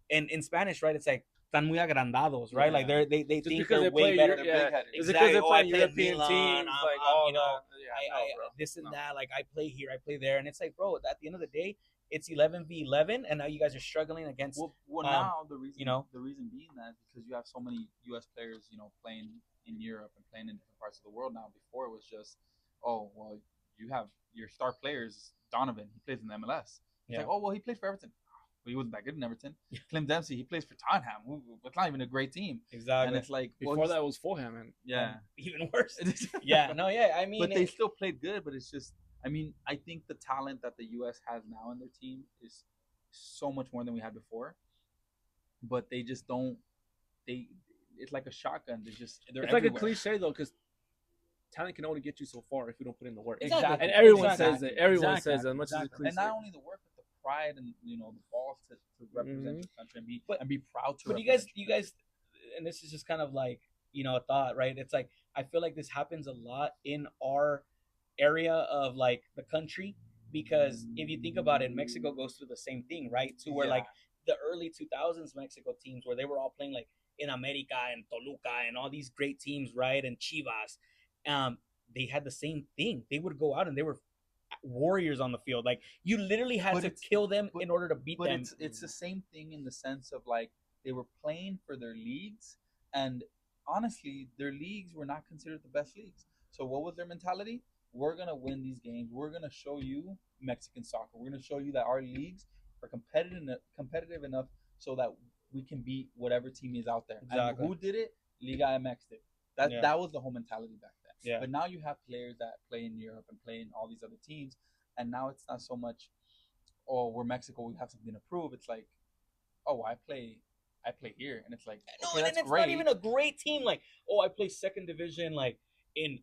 in Spanish, right? It's like tan muy agrandados, right? Like Yeah. they Just think because they're they way play, better. They're yeah, big-headed. it's Exactly. because they Oh, I play play in European Milan, teams, I'm- like I'm, all you know, that. Yeah, no, bro. this and No. that. Like I play here, I play there, and it's like, bro, at the end of the day, it's 11v11, and now you guys are struggling against. Well, Um, now the reason the reason being that is because you have so many U.S. players, playing in Europe and playing in different parts of the world now. Before it was just, oh well, you have your star players. Donovan, he plays in the MLS. It's Yeah. like, oh well, he plays for Everton. But he wasn't that good in Everton. Clem Dempsey, he plays for Tottenham. It's not even a great team. Exactly. And it's like, well, Before that was Fulham, and yeah. even worse. Yeah. No. Yeah. I mean, But they still played good. But it's just, I mean, I think the talent that the U.S. has now in their team is so much more than we had before. But they just don't. It's like a shotgun. They're it's like a everywhere. cliche though, because talent can only get you so far if you don't put in the work. Exactly. And everyone Exactly. says it. Everyone Exactly. says it. As much as it's Exactly. cliche. And not only the work, but the pride and the balls to represent the country and be proud to. But you guys, and this is just kind of like a thought, right? It's like I feel like this happens a lot in our area of like the country, because if you think about it, Mexico goes through the same thing, right? To where like the early 2000s Mexico teams, where they were all playing like in America and Toluca and all these great teams, right? And Chivas, they had the same thing. They would go out and they were warriors on the field. Like you literally had to kill them in order to beat them. But it's the same thing in the sense of like they were playing for their leagues, and honestly, their leagues were not considered the best leagues. So what was their mentality? We're gonna win these games. We're gonna show you Mexican soccer. We're gonna show you that our leagues are competitive enough so that we can beat whatever team is out there. Exactly. And who did it? Liga MX did. That was the whole mentality back then. Yeah. But now you have players that play in Europe and play in all these other teams, and now it's not so much, oh, we're Mexico, we have something to prove. It's like, oh, I play here, and it's like, No, okay, and that's it's great. not even a great team. Like, oh, I play second division, like in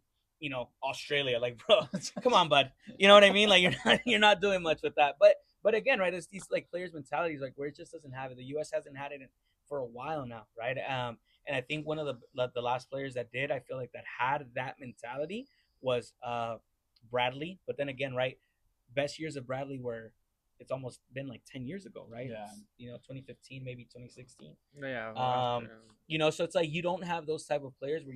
Australia. Like, bro, come on, bud. You know what I mean? Like, you're not doing much with that. But again, right? It's these like players' mentalities, like where it just doesn't have it. The U.S. hasn't had it for a while now, right? And I think one of the last players that did, I feel like that had that mentality was Bradley. But then again, right? Best years of Bradley were. It's almost been like 10 years ago, right? Yeah. 2015, maybe 2016. Yeah. So it's like you don't have those type of players where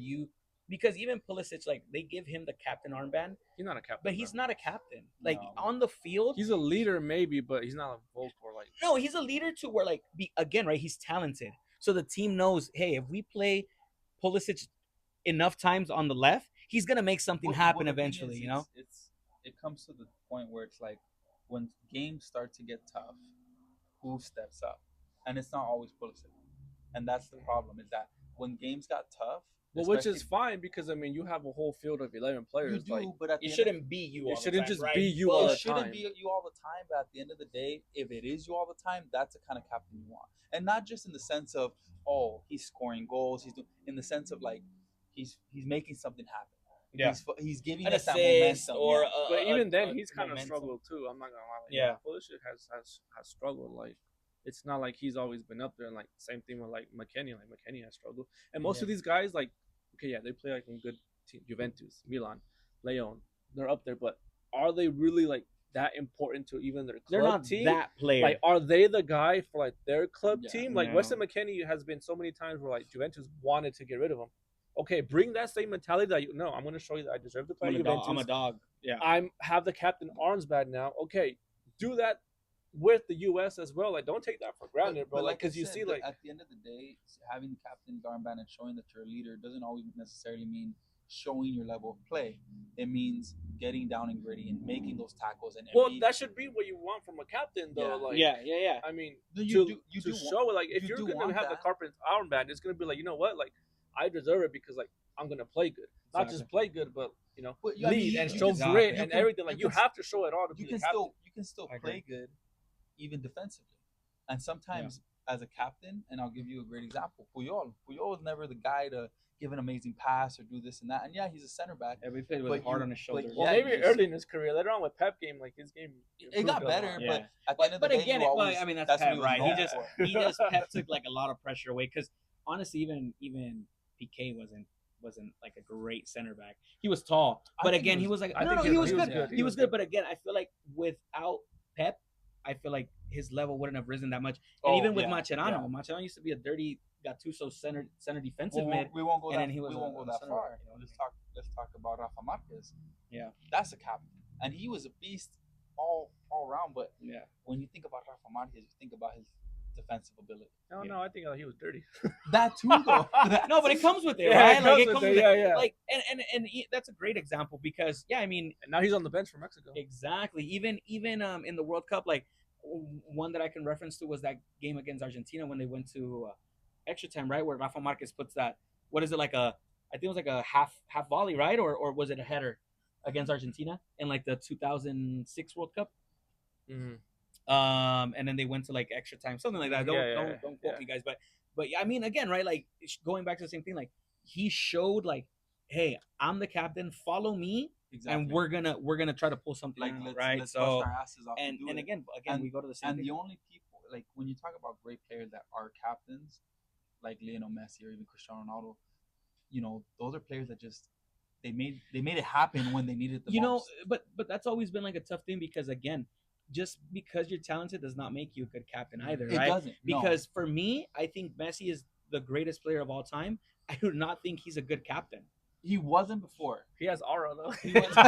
because even Pulisic, like they give him the captain armband, He's not a captain, but he's not a captain. Like No. on the field, He's a leader, maybe, but he's not a vocal. Like, no, he's a leader to where like again, right? He's talented, so the team knows, hey, if we play Pulisic enough times on the left, he's gonna make something happen the thing eventually. is, it comes to the point where it's like when games start to get tough, who steps up, and it's not always Pulisic, and that's the problem. Is that when games got tough, Well, which is especially- fine because I mean you have a whole field of 11 You players. do, Like, but at the It end shouldn't be you. It all the shouldn't time, just right? be you But all it the shouldn't time. be you all the time, but at the end of the day, if it is you all the time, that's the kind of captain you want. And not just in the sense of, oh, he's scoring goals, he's doing, in the sense of like he's making something happen. Yeah. He's giving An us that assist momentum. or yeah. but even then, a he's kind of momentum. struggled too. I'm not gonna lie. Like, Yeah. Pulisic has struggled. Like, it's not like he's always been up there. And like same thing with like McKennie. Like McKennie has struggled. And most Yeah. of these guys, like, okay, yeah, they play like in good team, Juventus, Milan, Leon. They're up there, but are they really like that important to even their club They're not team? that player. Like, are they the guy for like their club Yeah. team? Like No. Weston McKennie has been so many times where like Juventus wanted to get rid of him. Okay, bring that same mentality that you no, I'm going to show you that I deserve to play I'm, at a dog, Juventus. I'm a dog. Yeah. I'm have the captain Arnsbad now. Okay, do that with the U.S. as well. Like, don't take that for granted, bro. Like, I because you said, see, like, at the end of the day, having the captain armband and showing that you're a leader doesn't always necessarily mean showing your level of play. It means getting down and gritty and making those tackles. And well, that should be what you want from a captain, though. Yeah. Like, yeah. I mean, No, to you to do show it, like, if you you're do gonna want have the that. carpet armband, it's gonna be like, you know what, like, I deserve it because like I'm gonna play good, not just play good, but you know, But, I mean, lead you- and you show can- grit you and can- everything. Like, you you can- have to show it all to you be can the captain. still I agree. play good, even defensively. And sometimes as a captain, and I'll give you a great example, Puyol was never the guy to give an amazing pass or do this and that. And yeah, he's a center back. Every played with But a heart you- on his but shoulders. Well, yeah, maybe you just- early in his career, later on with Pep game, like his game, It got improved a better, lot. Yeah. but at the end of the But day, again, you always, I mean that's what Pep, he was right? known He just for. Pep took like a lot of pressure away because honestly, even PK wasn't like a great center back. He was tall, I but think again, he he was- was like I no, think he was good. good. He was good, but again, I feel like without Pep, I feel like his level wouldn't have risen that much. And Oh, even with yeah, Mascherano, yeah. Mascherano used to be a dirty Gattuso center defensive Well, mid. we won't go and that. then he was we a- won't go a that center far. back, you know what I Let's talk about Rafa Marquez. Yeah. That's a captain, and he was a beast all around. But Yeah. when you think about Rafa Marquez, you think about his defensive ability. No, Yeah. no, I think he was dirty. That too, though. No, but it comes with it, Yeah, right? it Like comes it with comes it, with yeah, it. yeah. Like that's a great example because I mean And now he's on the bench for Mexico. exactly. Even in the World Cup, like one that I can reference to was that game against Argentina when they went to extra time, right? Where Rafa Marquez puts that. What is it like I think it was like a half volley, right? Or was it a header against Argentina in like the 2006 World Cup? Mm-hmm. And then they went to like extra time, something like that. Don't quote yeah. me, guys. But yeah, I mean, again, right? Like going back to the same thing. Like he showed, like, hey, I'm the captain. Follow me, Exactly. and we're gonna try to pull something like out, right? let's So bust our asses off and do and it. again, And- we go to the same And thing. the only people, like when you talk about great players that are captains, like Lionel Messi or even Cristiano Ronaldo, you know, those are players that just they made it happen when they needed the You know, most. but that's always been like a tough thing because again, just because you're talented does not make you a good captain either, It right? doesn't no. Because for me, I think Messi is the greatest player of all time. I do not think he's a good captain. he wasn't before. He has aura though. He was- No,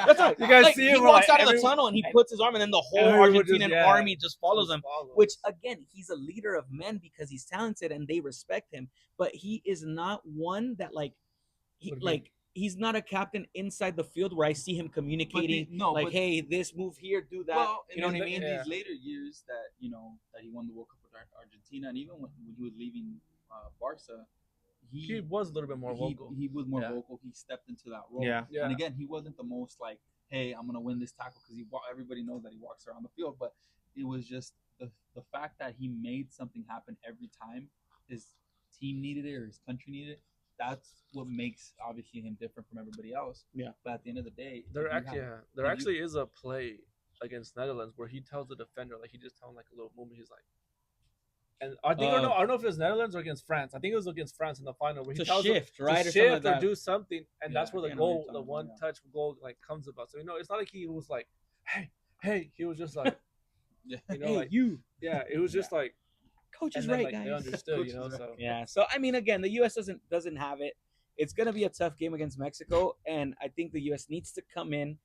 that's right. You guys Like, see he him walks like, out of the every- tunnel and he puts his arm, and then the whole everyone just- Argentinian yeah, army just follows him. follows. Which again, he's a leader of men because he's talented and they respect him. But he is not one that What do you like he's not a captain inside the field where I see him communicating like, hey, this move here, do that. Well, you know what I mean? In Yeah. these later years that that he won the World Cup with Argentina, and even when he was leaving Barca, he was a little bit more vocal. He was more Yeah. vocal. He stepped into that role. Yeah. Yeah. And again, he wasn't the most like, hey, I'm gonna win this tackle because everybody knows that he walks around the field. But it was just the fact that he made something happen every time his team needed it or his country needed it. That's what makes obviously him different from everybody else. Yeah. But at the end of the day, There if you actually, have- there if you- actually is a play against Netherlands where he tells the defender, like he just tells him like a little movement. He's like, and I think I don't know if it was Netherlands or against France. I think it was against France in the final where he To tells them shift, to right? Or something shift like or that. do something, and that's Yeah, where the I know what you're goal, the talking one about. touch goal, like comes about. So it's not like he was like, hey. He was just like, Yeah. like you. yeah, it was just like, Coach is and then, right, like, they guys. understood, Coach you know. is right. So Yeah. So I mean, again, the U.S. doesn't have it. It's gonna be a tough game against Mexico, and I think the U.S. needs to come in,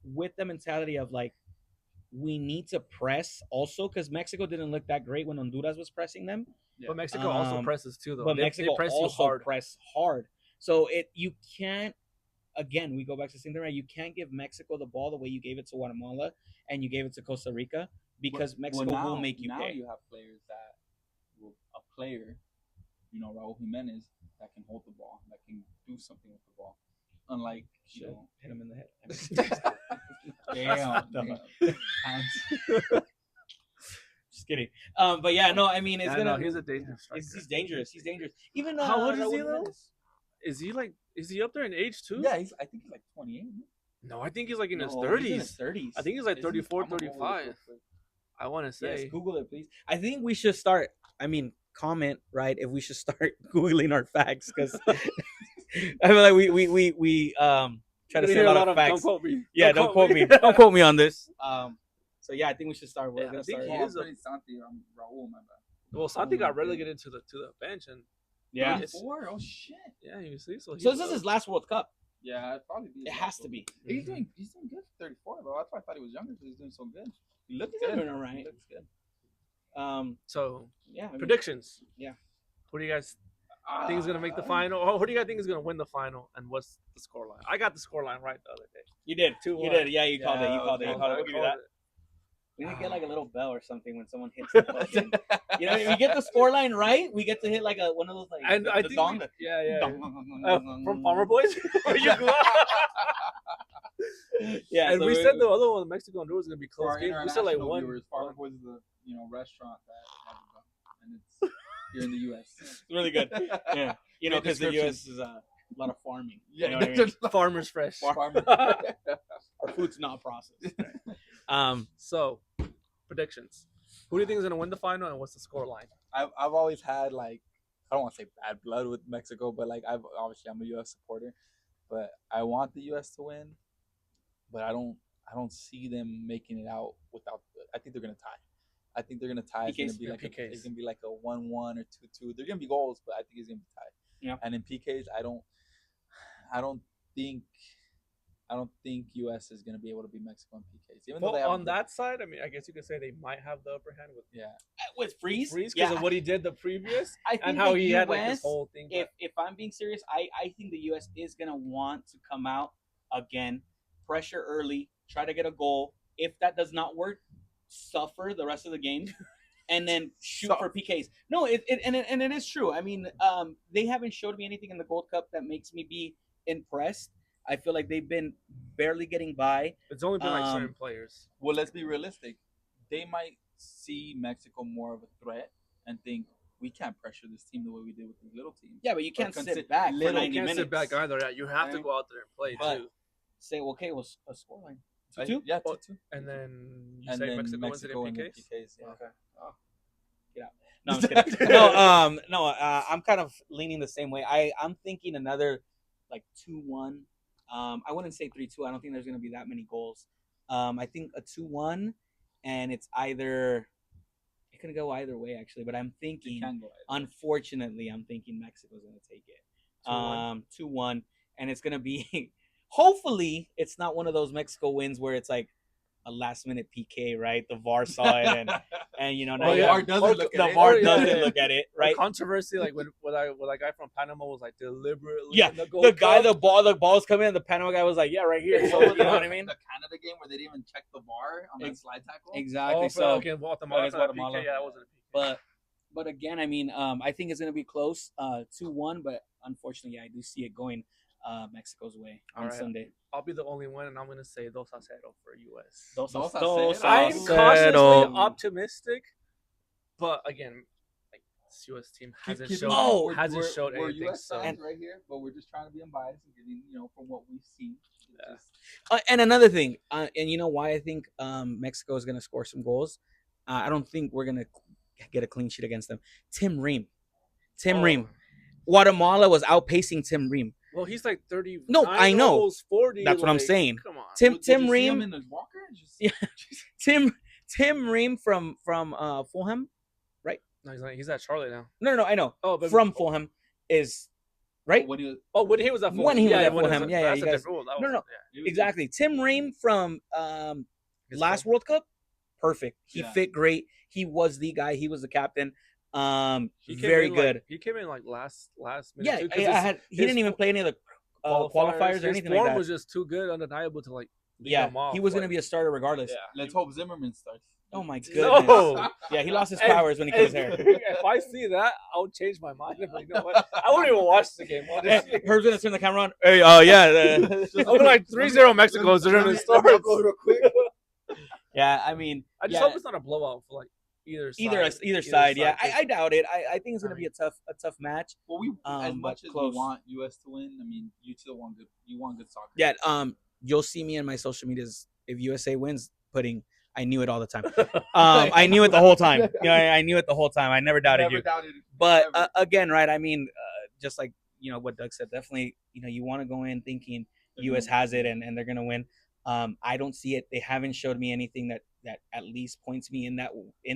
with the mentality of like, we need to press also because Mexico didn't look that great when Honduras was pressing them, but Mexico also Um, presses too, though. but They Mexico press you also hard. press hard. So you can't. Again, we go back to the same thing, right? You can't give Mexico the ball the way you gave it to Guatemala and you gave it to Costa Rica because Mexico will make you now pay. you have players that a player, Raul Jimenez that can hold the ball, that can do something with the ball. Unlike, you know, hit him in the head. damn. Just kidding. But yeah, no, I mean, it's Yeah, gonna. no, he's a dangerous striker. He's dangerous. He's dangerous. Even How old is he Raul though? Jimenez. Is he up there in age too? Yeah, I think he's like 28. No, I think he's like in his No, he's in 30s. his 30s. I think he's like Isn't he? 34, I'm gonna Google this 35. real quick. I want to say. Yes, Google it, please. I think we should start. I mean, comment right if we should start googling our facts because I feel like we try to We say hear a lot of Don't facts. quote me. Yeah, don't quote me. Don't quote me on this. So yeah, I think we should start. We're Yeah, I gonna think start. he Oh, is a- I'm Santi. I'm Raul, my bad. Well, Santi got relegated to the bench, and Yeah. It's- 34? Oh shit. yeah, you see. So So this is his last World Cup. Yeah, it'd probably be. It has to be. He's doing good for 34 though. That's why I thought he was younger because he's doing so good. He looks He's good. doing all right. He looks good. So Yeah. I mean, predictions. Yeah. Who do you guys think is gonna make the final? Or who do you guys think is gonna win the final? And what's the scoreline? I got the scoreline right the other day. you did. 2-1. You did. Yeah, you called it. You Yeah, called it. You okay. called it. I We'll give you called that. it. We need to get like a little bell or something when someone hits the fucking. You know, if you get the scoreline right, we get to hit like one of those like And the I think dong. yeah. Dong. From Farmer Boys. Where you go? Yeah, And so we said the other one, Mexico and Honduras, is gonna be For close our game. We said like international one. viewers, Farmer Boys is the restaurant that has a dog, and it's here in the U.S. It's really good. Yeah, you know, Great because the description. U.S. is a lot of farming. Yeah, You know what I mean? Farmers Fresh. Farmer. Our food's not processed. So, predictions. Who do you think is gonna win the final, and what's the score line? I've always had like, I don't want to say bad blood with Mexico, but like I'm a U.S. supporter, but I want the U.S. to win, but I don't see them making it out without. I think they're gonna tie. I think they're gonna tie. It's gonna PKs, be like PKs. it's gonna be like a 1-1 or 2-2. They're gonna be goals, but I think it's gonna be tied. Yeah. And in PKs, I don't think U.S. is gonna be able to beat Mexico in PKs. Even though Well, they have on that side, I mean, I guess you could say they might have the upper hand with With Freeze, Freeze yeah. because of what he did the previous I think and how the he had like this US whole thing. If I'm being serious, I think the U.S. is gonna want to come out again, pressure early, try to get a goal. If that does not work, suffer the rest of the game, and then shoot for PKs. No, it is true. I mean, they haven't showed me anything in the Gold Cup that makes me be impressed. I feel like they've been barely getting by. It's only been like certain players. Well, let's be realistic. They might see Mexico more of a threat and think we can't pressure this team the way we did with the little team. Yeah, but you can't consi- sit back for little- 90 You can't minutes. sit back either. Yeah, you have to Right. go out there and play But- too. Say, okay, well, a scoreline. I- 2-2? Yeah, Oh, 2-2. And then you And say then Mexico wins it in and then PKs. PKs. Yeah. Okay. Oh. Get out. No, I'm just kidding. No, I'm kind of leaning the same way. I'm thinking another like 2-1. I wouldn't say 3-2. I don't think there's going to be that many goals. I think a 2-1, and it's either it could go either way actually. But I'm It thinking, can go either. unfortunately, I'm thinking Mexico's going to take it. 2-1. 2-1, and it's going to be. Hopefully, it's not one of those Mexico wins where it's like a last minute PK, right? The VAR saw it, and you know, now Oh, you yeah. have- VAR doesn't look the at it. VAR Oh, yeah, doesn't yeah. look at it, Right. right? Controversy, like when that guy from Panama was like deliberately. Yeah, in the, Gold The guy, Cup. the ball's coming in. The Panama guy was like, "Yeah, right here." So you know what I mean? The Canada game where they didn't even check the VAR on that Ex- slide tackle. Exactly. Oh, So, okay, Guatemala. against it's not a Guatemala. PK. Yeah, that wasn't a PK. but again, I mean, I think it's gonna be close, 2-1. But unfortunately, I do see it going Mexico's way on All right. Sunday. I'll be the only one, and I'm gonna say 2-0 for US. Dos Dos a a cero. cero. I'm cautiously optimistic, but again, like this US team hasn't Keep in shown mind, Oh, we're- hasn't we're- showed we're anything. US So fans right here, but we're just trying to be unbiased and giving, from what we've seen. It's Yeah. just- And another thing, and you know why I think Mexico is going to score some goals? I don't think we're going to get a clean sheet against them. Tim Ream. Oh. Guatemala was outpacing Tim Ream. Well, he's like 30. No, I know. Almost 40. That's what I'm like, saying. Come on. Tim Did you see Ream. him in the Walker? Just- Yeah. Tim Ream from Fulham. No, he's not. He's at Charlotte now. No, I know. Oh, but From Fulham is right. When he was, when he was at Fulham. When he was at when it Fulham. Yeah, that's you a guys- different rule. That No, was- no. yeah. Exactly. Tim Ream from His last club. World Cup. Perfect. He Yeah. fit great. He was the guy. He was the captain. He came Very in, good. Like, he came in like last minute. Yeah, too, 'cause he his didn't even play any of the qualifiers or his anything form like that. was just too good, undeniable to like. lead Yeah, him off, he was going to like- be a starter regardless. Yeah. let's hope Zimmerman starts. Oh my goodness. No. Yeah, he lost his If- powers when he cut his hair. If I see that, I'll change my mind. I'm like, you know what? I won't even watch the game. I'll just- Hey, Herb's gonna turn the camera on. Hey, yeah. I'm like 3-0 Mexico is during the start. real quick. Yeah, I mean, I just yeah, hope it's not a blowout for like either side. either side. Yeah, 'cause- I doubt it. I think it's gonna be a tough match. Well, we as but much as close. we want US to win, I mean, you still want good. You want good soccer. Yeah, you'll see me in my social medias if USA wins putting. I knew it all the time. I knew it the whole time. You know, I knew it the whole time. I never doubted Never you. doubted it. But Never. again, right? I mean, just like what Doug said, definitely. You want to go in thinking US has it and they're gonna win. I don't see it. They haven't showed me anything that at least points me in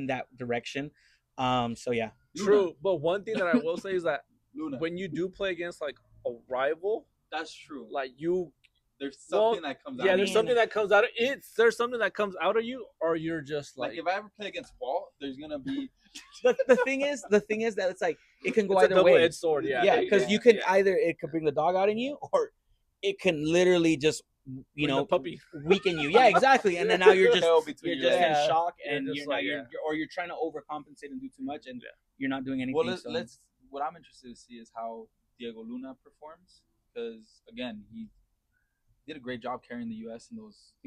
that direction. So yeah, True, but one thing that I will say is that Luna. when you do play against like a rival, That's true. like you, There's Well, something that comes out. yeah, of there's you. something that comes out of it. There's something that comes out of you, or you're just Like like, if I ever play against Walt, there's gonna be the thing is that it's like it can go it's a either way. double-edged sword. Yeah, Yeah, because yeah, you can yeah. either it could bring the dog out in you, or it can literally just Bring the puppy. weaken you. Yeah, exactly. And then now you're just hell between you're just your in Yeah. shock, You're and just you're like, not or you're trying to overcompensate and do too much, and Yeah. you're not doing anything. Well, so. let's. What I'm interested to see is how Diego Luna performs, because again, he did a great job carrying the U.S. in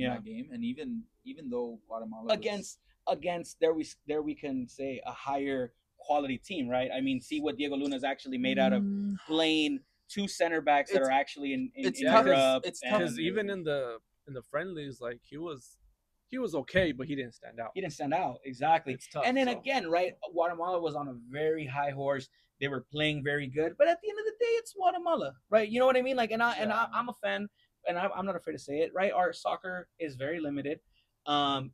that game, and even though Guatemala against there we can say a higher quality team, right? I mean, see what Diego Luna is actually made out of, playing two center backs that It's- are actually in it's tough. Europe. It's and tough. Because even in the friendlies, like he was okay, but he didn't stand out. he didn't stand out exactly. It's tough. And then so. again, right, Guatemala was on a very high horse. They were playing very good, but at the end of the day, it's Guatemala, right? You know what I mean? Like, I'm a fan, and I'm not afraid to say it, right? Our soccer is very limited.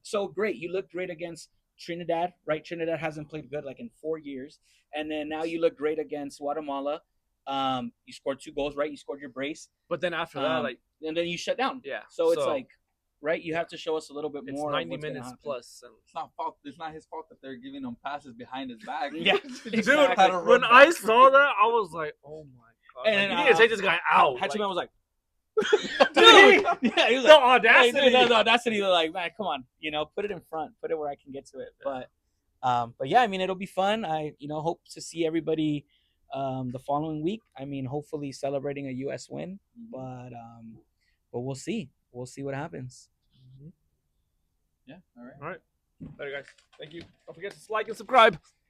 So great, you look great against Trinidad, right? Trinidad hasn't played good like in 4 years, and then now you look great against Guatemala. You scored 2 goals, right? You scored your brace, But then after that, like, and then you shut down. yeah. So it's like, right? You have to show us a little bit it's more. of 90 what's gonna minutes happen. plus. And It's not his fault that they're giving him passes behind his back. Yeah, dude, exactly. Had to run when back. I saw that, I was like, oh my god! And Like, then, you need to take this guy out. Hachiman was like, Dude, yeah, he was the like, audacity. hey, dude, the audacity. Like, man, come on, put it in front, put it where I can get to it. But yeah, I mean, it'll be fun. I, hope to see everybody the following week. I mean, hopefully celebrating a U.S. win, but we'll see. We'll see what happens. Yeah. All right. All right, later, guys. Thank you. Don't forget to like and subscribe.